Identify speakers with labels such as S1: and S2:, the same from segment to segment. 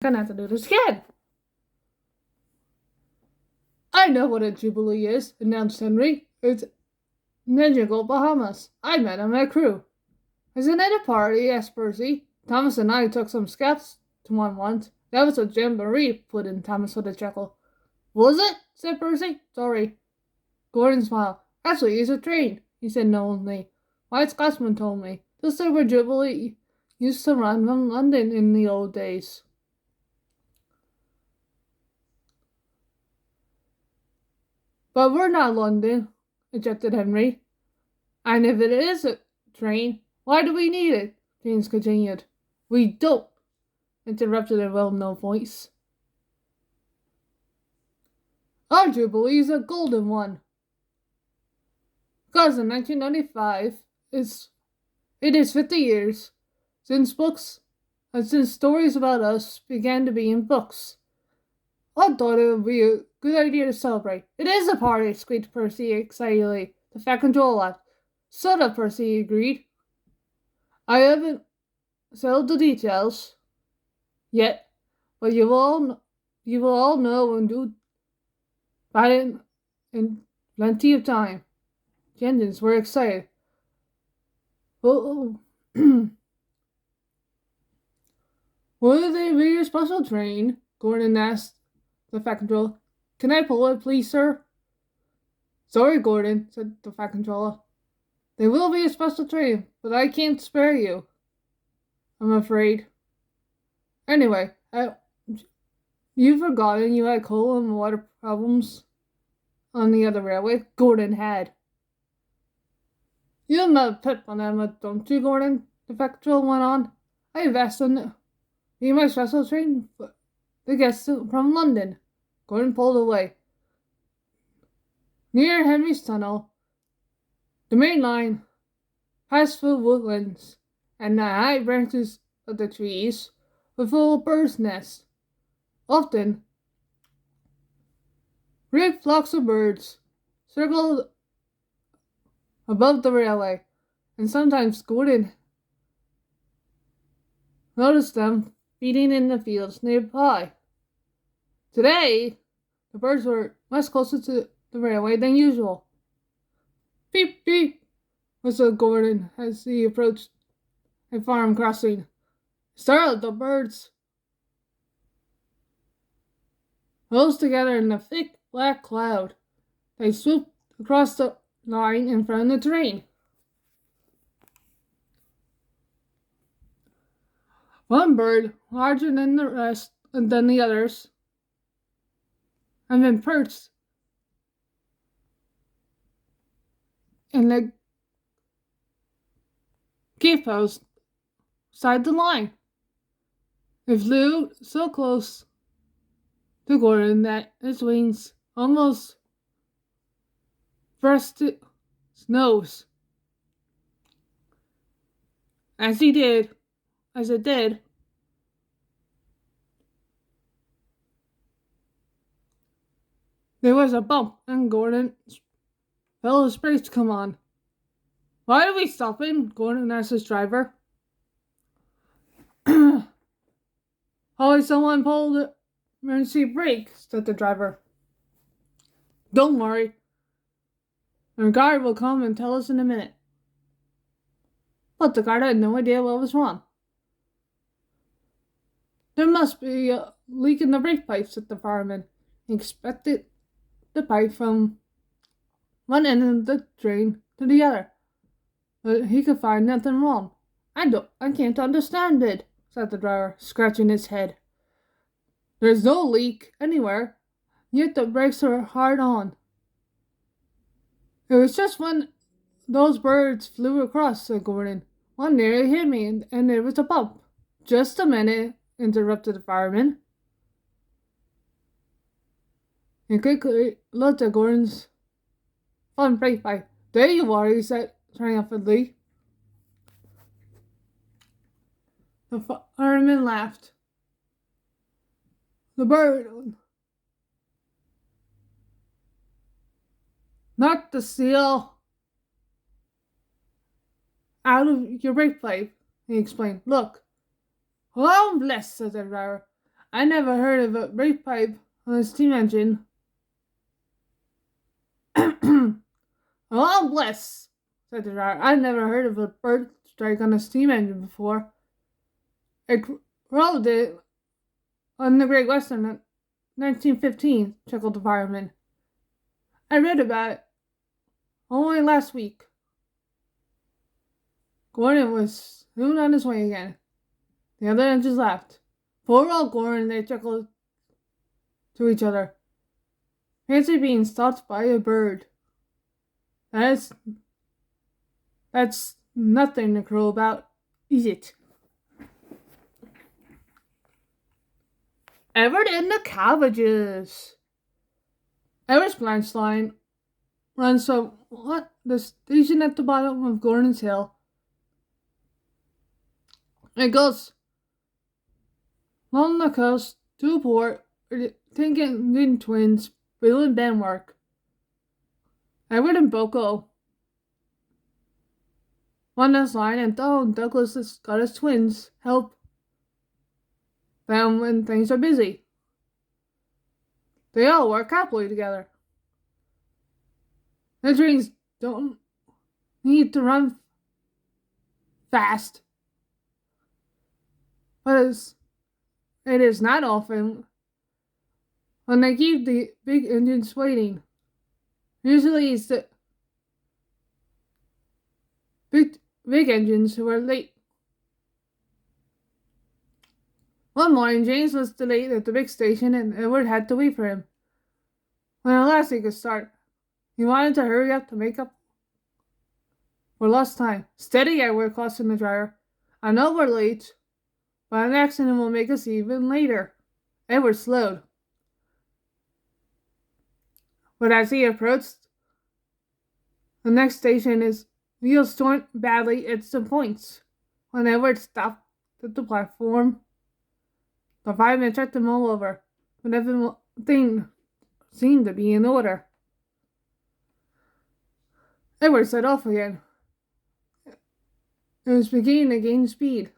S1: Gonna have to do this again. I know what a Jubilee is, announced Henry. It's Ninjago Bahamas. I met him at crew. Isn't it a party? Asked Percy. Thomas and I took some scouts to one once. That was a jamboree, put in Thomas with a chuckle. Was it? Said Percy. Sorry. Gordon smiled. Actually, it's a train, he said knowingly. White Scotsman told me. The Silver Jubilee used to run from London in the old days. But we're not London, objected Henry. And if it is a train, why do we need it? James continued. We don't, interrupted a well-known voice. Our Jubilee is a golden one. Because in 1995, it is 50 years since stories about us began to be in books. I thought it would be a good idea to celebrate. It is a party, squeaked Percy excitedly. The Fat Controller laughed. Shut up, Percy agreed. I haven't settled the details yet, but you will all know and do about it in plenty of time. The engines were excited. Oh, will they be your special train? Gordon asked the Fat Controller. Can I pull it, please, sir? Sorry, Gordon, said the Fat Controller. There will be a special train, but I can't spare you, I'm afraid. Anyway, you've forgotten you had coal and water problems on the other railway? Gordon had. You met Pip on Emma, don't you, Gordon? The Fat Controller went on. I have asked them to be my special train for the guests from London. Gordon pulled away. Near Henry's Tunnel, the main line passed through woodlands, and the high branches of the trees were full of birds' nests. Often, great flocks of birds circled above the railway, and sometimes Gordon noticed them feeding in the fields nearby. Today, the birds were much closer to the railway than usual. Beep, beep, whistled Gordon as he approached a farm crossing. Startled, the birds rose together in a thick black cloud. They swooped across the line in front of the train. One bird, larger than the others, and then perched in the gate post beside the line. It flew so close to Gordon that its wings almost brushed his nose. As it did, there was a bump, and Gordon felt his brakes come on. Why are we stopping? Gordon asked his driver. Probably someone pulled the emergency brake, said the driver. Don't worry. Our guard will come and tell us in a minute. But the guard had no idea what was wrong. There must be a leak in the brake pipe, said the fireman. He expected the pipe from one end of the train to the other, but he could find nothing wrong. I can't understand it, said the driver, scratching his head. There's no leak anywhere, yet the brakes are hard on. It was just when those birds flew across, said Gordon. One nearly hit me, and there was a bump. Just a minute, interrupted the fireman. He quickly looked at Gordon's front brake pipe. There you are, he said triumphantly. The fireman laughed. The bird knocked the seal out of your brake pipe, he explained. Look. Well, I'm blessed, said the driver. I never heard of a brake pipe on a steam engine. Oh, bless, said the driver. I've never heard of a bird strike on a steam engine before. It crowed on the Great Western in 1915, chuckled the fireman. I read about it only last week. Gordon was soon on his way again. The other engines laughed. Poor old Gordon, they chuckled to each other. Fancy being stopped by a bird. That's nothing to crow about, is it? Everett and the Cabbages. Everett's branch line runs from the station at the bottom of Gordon's Hill. It goes along the coast to a port where the Tinkin twins, Bill and Ben, work. Everett and Boko on this line, and Doug and Douglas, the Scottish twins, help them when things are busy. They all work happily together. The trains don't need to run fast, but it is not often when they keep the big engines waiting. Usually it's the big engines who are late. One morning, James was delayed at the big station and Edward had to wait for him. When at last he could start, he wanted to hurry up to make up for lost time. Steady, Edward, cautioned the driver. I know we're late, but an accident will make us even later. Edward slowed. But as he approached the next station, his wheels torn badly at some points. When Edward stopped at the platform, the fireman checked them all over, but everything seemed to be in order. Edward set off again. It was beginning to gain speed.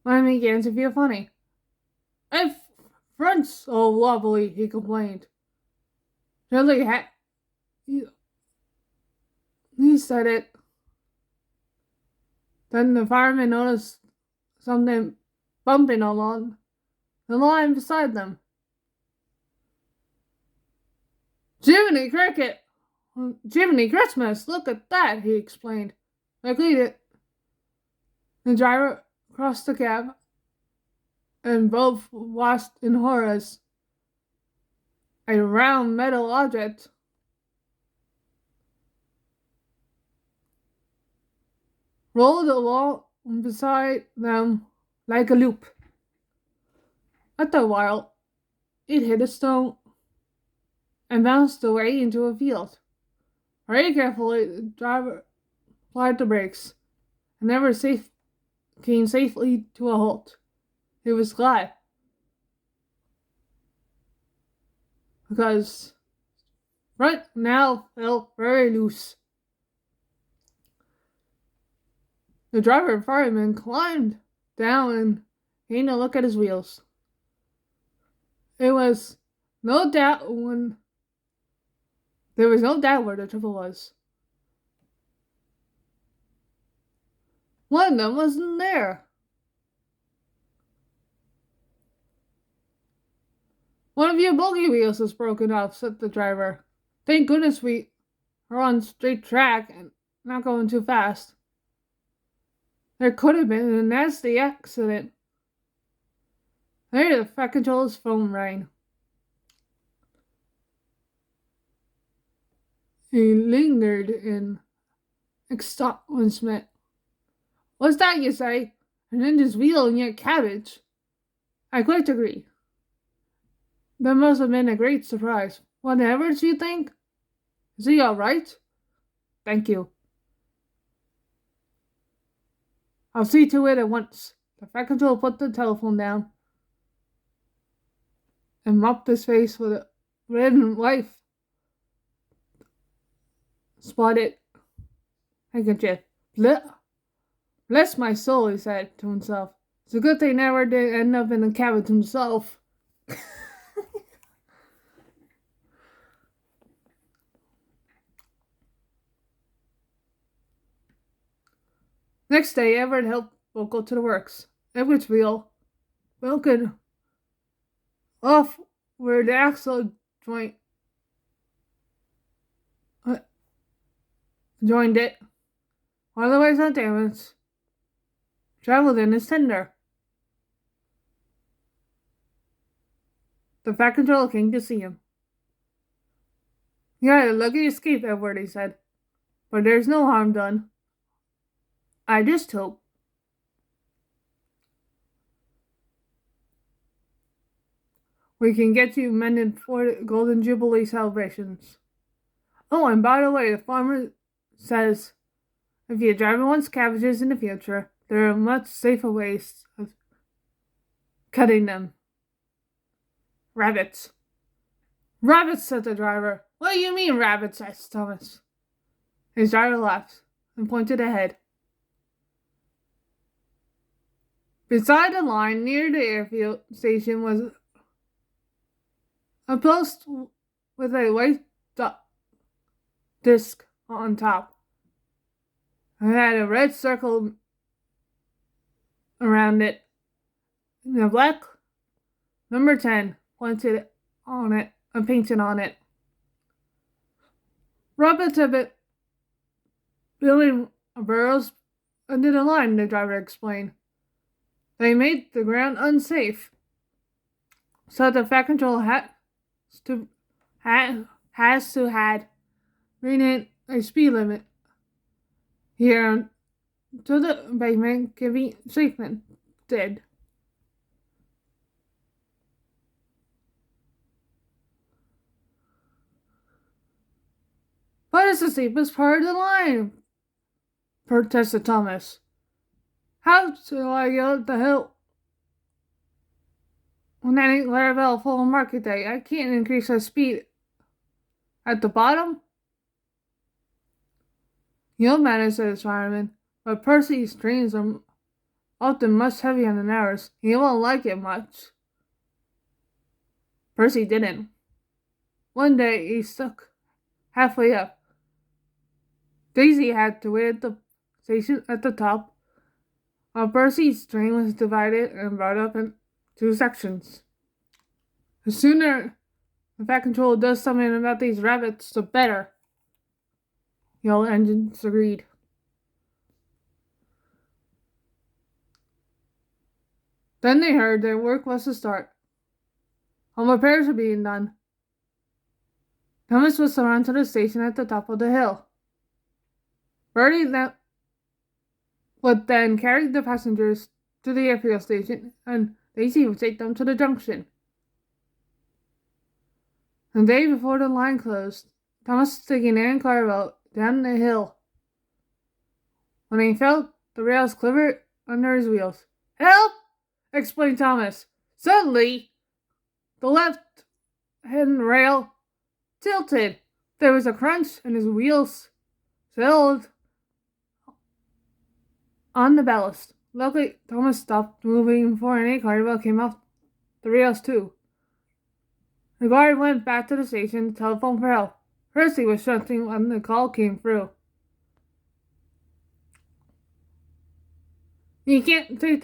S1: Mine began to feel funny. My front's so wobbly, he complained. Really he said it. Then the fireman noticed something bumping along the line beside them. Jiminy Cricket! Jiminy Christmas! Look at that, he explained. Quickly, the driver crossed the cab, and both watched in horror as a round metal object rolled along beside them like a loop. After a while, it hit a stone and bounced away into a field. Very carefully, the driver applied the brakes and came safely to a halt. He was glad, because right now felt very loose. The driver and fireman climbed down and gained a look at his wheels. There was no doubt where the trouble was. One of them wasn't there. One of your bogey wheels is broken off, said the driver. Thank goodness we are on straight track and not going too fast. There could have been a nasty accident. There, the fat controller's phone rang. He lingered in astonishment. What's that you say? An engine's wheel in your cabbage? I quite agree. That must have been a great surprise. Whatever do you think? Is he all right? Thank you. I'll see to it at once. The fat controller put the telephone down and mopped his face with a red and white spotted handkerchief. Bless my soul, he said to himself. It's a good thing never did end up in the cabin himself. Next day, Everett helped Will go to the works. Everett's wheel broken off where the axle joint joined it. Otherwise not damaged. Traveled in his tender. The Fat Controller came to see him. "You had a lucky escape, Edward," he said. "But there's no harm done. I just hope we can get you mended for the Golden Jubilee celebrations. Oh, and by the way, the farmer says if you drive once cabbages in the future, there are much safer ways of cutting them." "Rabbits." "Rabbits," said the driver. "What do you mean, rabbits?" asked Thomas. His driver laughed and pointed ahead. Beside the line near the airfield station was a post with a white disc on top. It had a red circle around it and a black number 10 pointed on it and painted on it. "Rabbits have been building burrows under the line," the driver explained. "They made the ground unsafe, so the Fat Control has to rename a speed limit here to the pavement can be safer did." "But it's the safest part of the line," protested Thomas. "How do I get up the hill when that ain't Laravel full of market day? I can't increase my speed at the bottom." "You'll manage," said his fireman, "but Percy's trains are often much heavier than ours. He won't like it much." Percy didn't. One day he stuck halfway up. Daisy had to wait at the station at the top, while Percy's train was divided and brought up in two sections. "The sooner the Fat Controller does something about these rabbits, the better," the old engines agreed. Then they heard their work was to start. Home repairs were being done. Thomas was run to the station at the top of the hill. Bertie would then carry the passengers to the airfield station, and Daisy would take them to the junction. The day before the line closed, Thomas was taking Aaron Clarabelle down the hill when he felt the rails quiver under his wheels. "Help!" exclaimed Thomas. Suddenly, the left-hand rail tilted. There was a crunch, and his wheels settled on the ballast. Luckily, Thomas stopped moving before any Clarabelle came off the rails too. The guard went back to the station to telephone for help. Percy was shunting when the call came through. "You can't take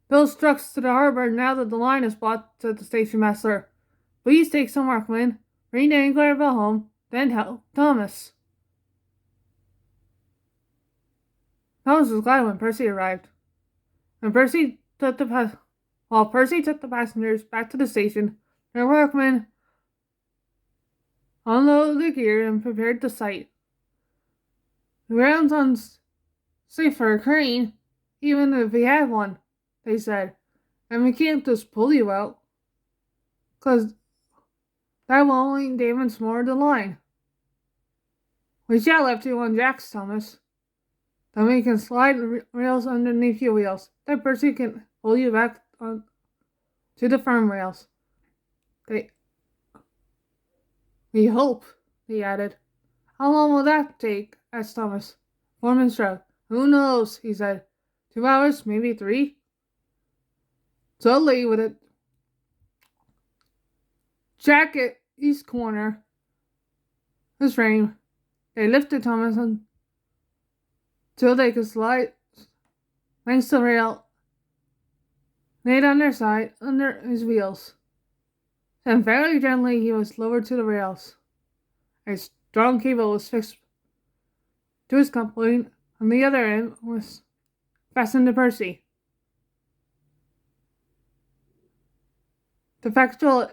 S1: those trucks to the harbor now that the line is blocked," said the station master. "Please take some workmen, bring Danny Clarabelle home, then help Thomas." Thomas was glad when Percy arrived. While Percy took the passengers back to the station, their workmen unloaded the gear and prepared the site. "The ground's unsafe for a crane, even if we have one," they said, "and we can't just pull you out, 'cause that will only damage more of the line. We shall lift you on jacks, Thomas. Then we can slide the rails underneath your wheels. Then Percy can pull you back on to the firm rails. We hope," he added. "How long will that take?" asked Thomas. Foreman shrugged. "Who knows?" he said. 2 hours, maybe 3. Suddenly, with a jack at each corner of the frame, they lifted Thomas until they could slide thanks to the rail laid on their side under his wheels. Then very gently he was lowered to the rails. A strong cable was fixed to his coupling, and the other end was fastened to Percy. The factual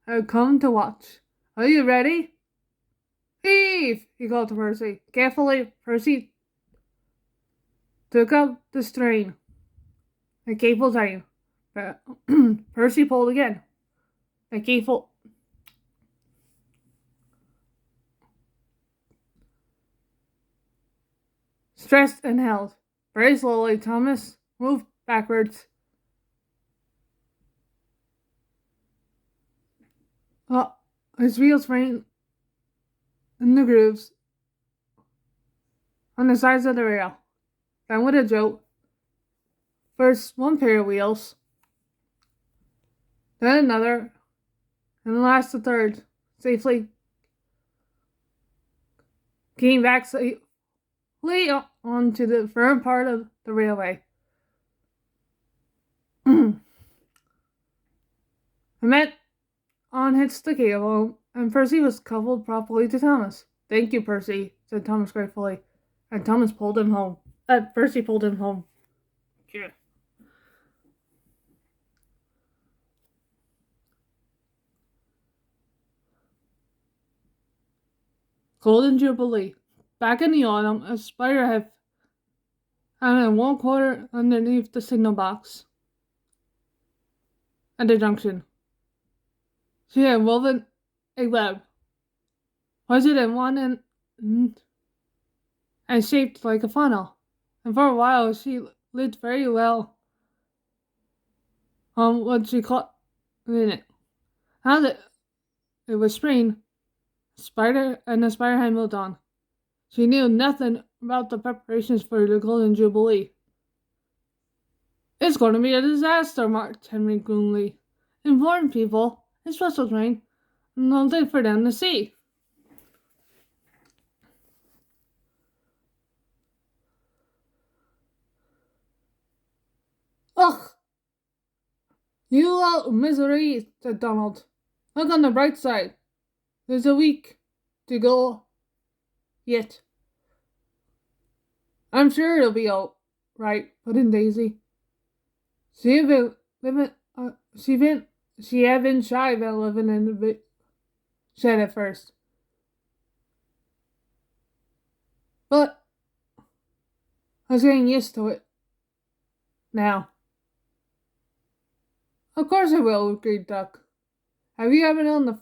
S1: had come to watch. Are you ready? Heave! He called to Percy. Carefully, Percy took up the strain. The cable tightened. Percy pulled again. The cable stressed and held. Very slowly, Thomas moved backwards. His wheels ran in the grooves on the sides of the rail. Then with a jolt, first one pair of wheels, then another, and last the third, safely came back safely onto the firm part of the railway. The met unhitched the cable, and Percy was coupled properly to Thomas. Thank you, Percy, said Thomas gratefully, and Thomas pulled him home. Percy pulled him home. Yeah. Golden Jubilee. Back in the autumn, a spider had found in one corner underneath the signal box at the junction. She had woven a web, pointed in one end and shaped like a funnel. And for a while, she lived very well on what she caught in it. Now that it was spring, the spider had moved on. She knew nothing about the preparations for the Golden Jubilee. It's going to be a disaster, marked Henry gloomily. Important people, a special train, nothing for them to see. Ugh! You lot of misery, said Donald. Look on the bright side. There's a week to go yet. I'm sure it'll be all right, put in Daisy. She had been shy about living in the shed at first. But I was getting used to it now. Of course I will, agreed Duck. Have you ever known the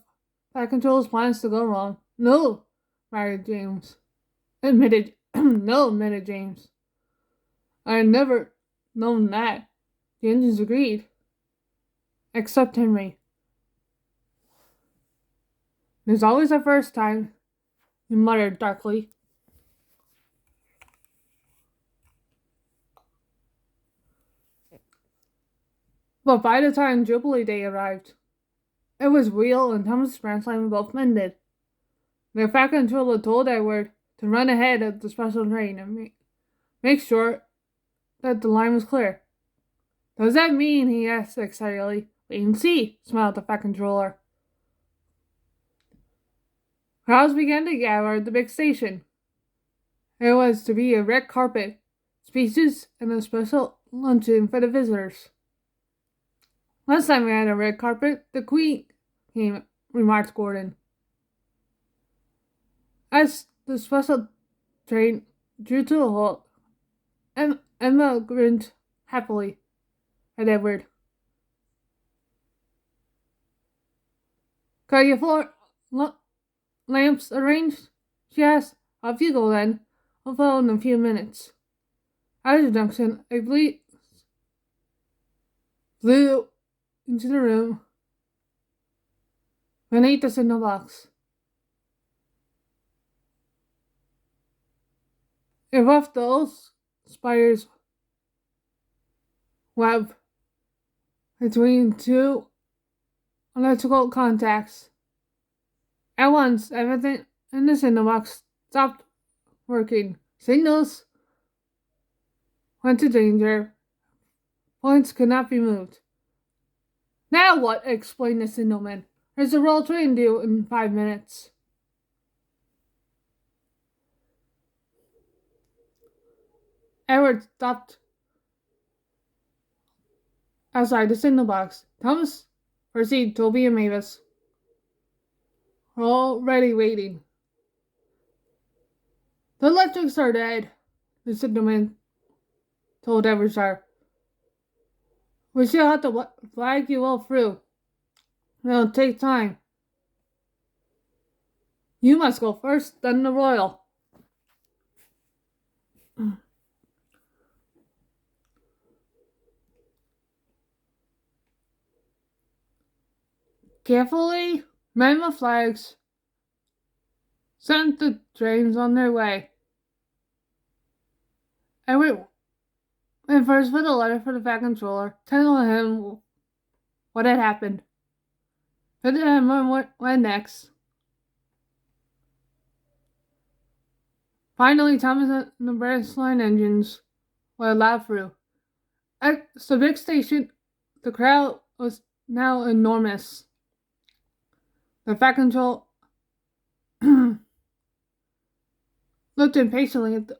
S1: Fat Control's plans to go wrong? No, admitted James. No, admitted James. I had never known that. The engines agreed. Except Henry. There's always a first time, he muttered darkly. But by the time Jubilee Day arrived, it was Wheel and Thomas Branchline both mended. The Fat Controller told Edward to run ahead of the special train and make sure that the line was clear. Does that mean, he asked excitedly. Wait and see, smiled the Fat Controller. Crowds began to gather at the big station. There was to be a red carpet, speeches, and a special luncheon for the visitors. Last time we had a red carpet, the Queen came, remarked Gordon. As the special train drew to a halt, Emma grinned happily at Edward. Got your floor lamps arranged? She asked. Off you go then. I'll follow in a few minutes. At the junction, a flew into the room beneath the signal box. It ruffed the old spider's web between two electrical contacts. At once, everything in the signal box stopped working. Signals went to danger. Points could not be moved. Now what? Explained the signalman. There's a roll train due in 5 minutes. Edward stopped outside the signal box. Thomas, Percy, Toby, and Mavis were already waiting. The electrics are dead, the signalman told Everstar. We shall have to flag you all through. It'll take time. You must go first, then the Royal. Carefully, men with flags sent the trains on their way. Edward went first with a letter for the Fat Controller, telling him what had happened. But then what went next. Finally, Thomas and the brass line engines were allowed through. At the big station, the crowd was now enormous. The Fat Controller looked impatiently at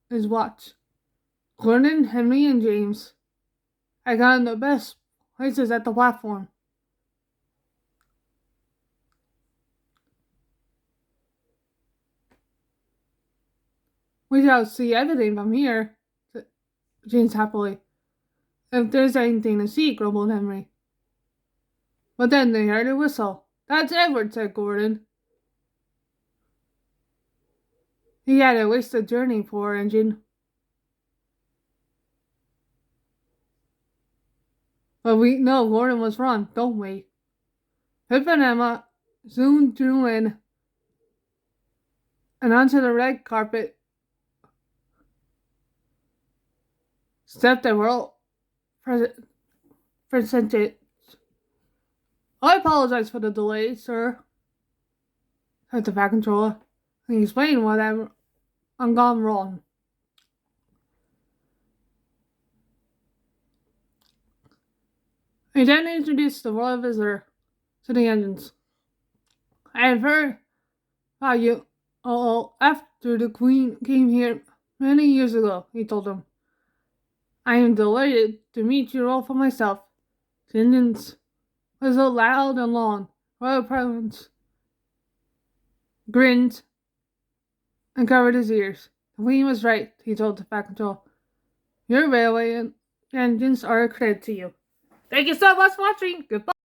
S1: his watch. Gordon, Henry, and James had gotten the best places at the platform. We shall see everything from here, said James happily. If there's anything to see, grumbled Henry. But then they heard a whistle. That's Edward, said Gordon. He had a wasted journey, poor engine. But we know Gordon was wrong, don't we? Pip and Emma soon drew in and onto the red carpet stepped the world presented. I apologize for the delay, sir, said the Fat Controller, and explained what had gone wrong. He then introduced the royal visitor to the engines. I have heard about you all after the Queen came here many years ago, he told them. I am delighted to meet you all for myself. The engines was so loud and long. Royal Prince grinned and covered his ears. The Queen was right, he told the Fat Controller. Your railway engines are a credit to you. Thank you so much for watching. Goodbye.